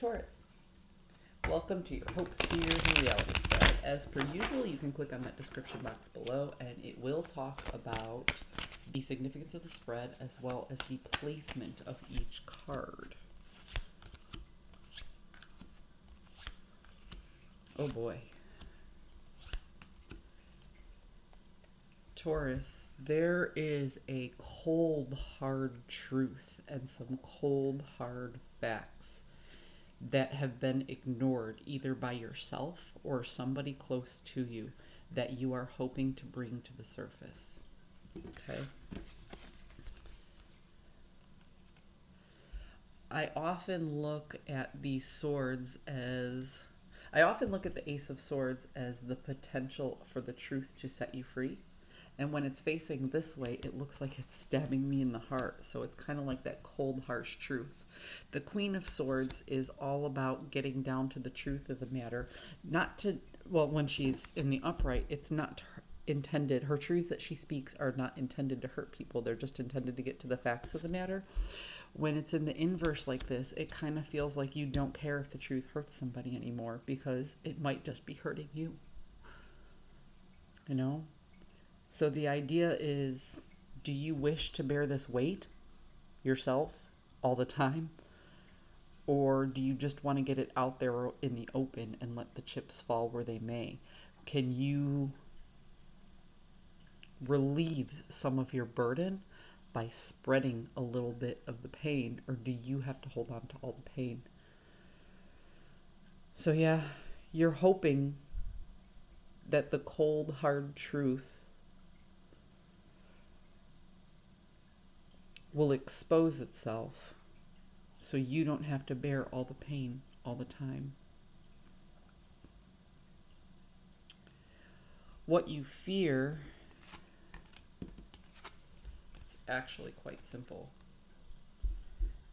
Taurus. Welcome to your hopes, fears, and reality spread. As per usual, you can click on that description box below and it will talk about the significance of the spread as well as the placement of each card. Oh boy. Taurus, there is a cold, hard truth and some cold, hard facts that have been ignored either by yourself or somebody close to you that you are hoping to bring to the surface. Okay. I often look at the Ace of Swords as the potential for the truth to set you free. And when it's facing this way, it looks like it's stabbing me in the heart. So it's kind of like that cold, harsh truth. The Queen of Swords is all about getting down to the truth of the matter. When she's in the upright, it's not intended. Her truths that she speaks are not intended to hurt people. They're just intended to get to the facts of the matter. When it's in the inverse like this, it kind of feels like you don't care if the truth hurts somebody anymore because it might just be hurting you. You know? So the idea is, do you wish to bear this weight yourself all the time? Or do you just want to get it out there in the open and let the chips fall where they may? Can you relieve some of your burden by spreading a little bit of the pain? Or do you have to hold on to all the pain? So yeah, you're hoping that the cold, hard truth will expose itself so you don't have to bear all the pain all the time. What you fear is actually quite simple.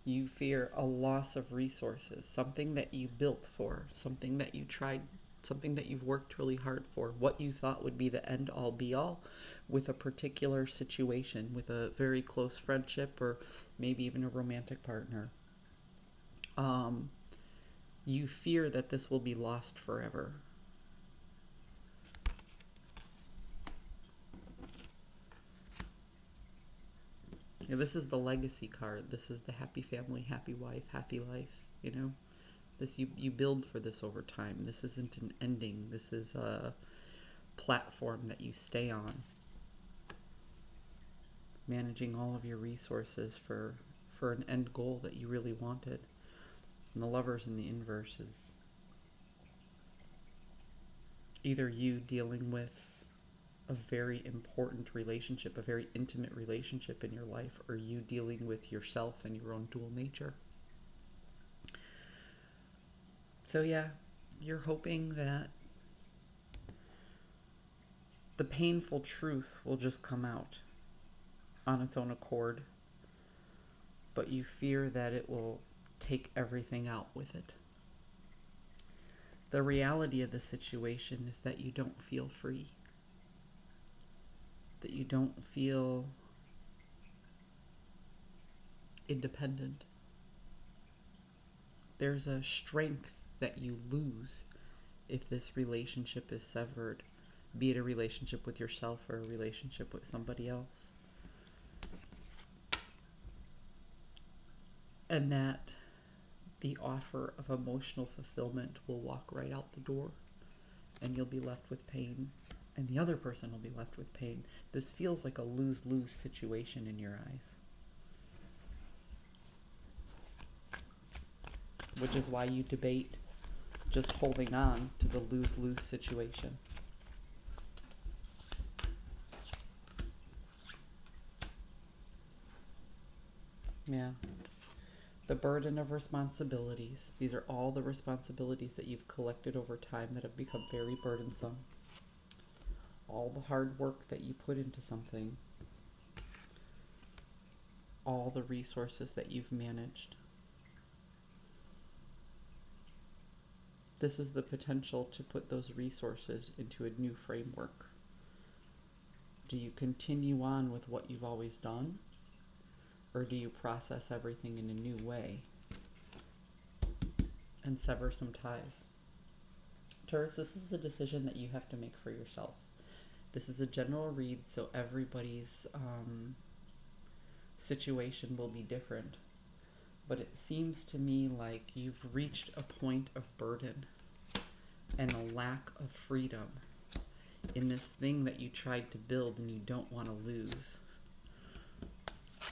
You fear a loss of resources, something that you built for, something that you tried, something that you've worked really hard for, what you thought would be the end-all be-all with a particular situation, with a very close friendship or maybe even a romantic partner. You fear that this will be lost forever. Yeah, this is the legacy card. This is the happy family, happy wife, happy life, you know? This you build for this over time. This isn't an ending. This is a platform that you stay on. Managing all of your resources for an end goal that you really wanted. And the Lovers in the inverse is either you dealing with a very important relationship, a very intimate relationship in your life, or you dealing with yourself and your own dual nature. So yeah, you're hoping that the painful truth will just come out on its own accord, but you fear that it will take everything out with it. The reality of the situation is that you don't feel free, that you don't feel independent. There's a strength that you lose if this relationship is severed, be it a relationship with yourself or a relationship with somebody else. And that the offer of emotional fulfillment will walk right out the door and you'll be left with pain and the other person will be left with pain. This feels like a lose-lose situation in your eyes. Which is why you debate just holding on to the lose-lose situation. Yeah. The burden of responsibilities. These are all the responsibilities that you've collected over time that have become very burdensome. All the hard work that you put into something. All the resources that you've managed. This is the potential to put those resources into a new framework. Do you continue on with what you've always done? Or do you process everything in a new way? and sever some ties. Taurus, this is a decision that you have to make for yourself. This is a general read, so everybody's situation will be different. But it seems to me like you've reached a point of burden and a lack of freedom in this thing that you tried to build and you don't want to lose.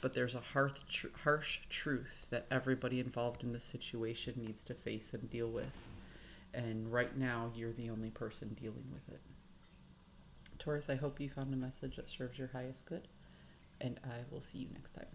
But there's a harsh truth that everybody involved in this situation needs to face and deal with. And right now, you're the only person dealing with it. Taurus, I hope you found a message that serves your highest good, and I will see you next time.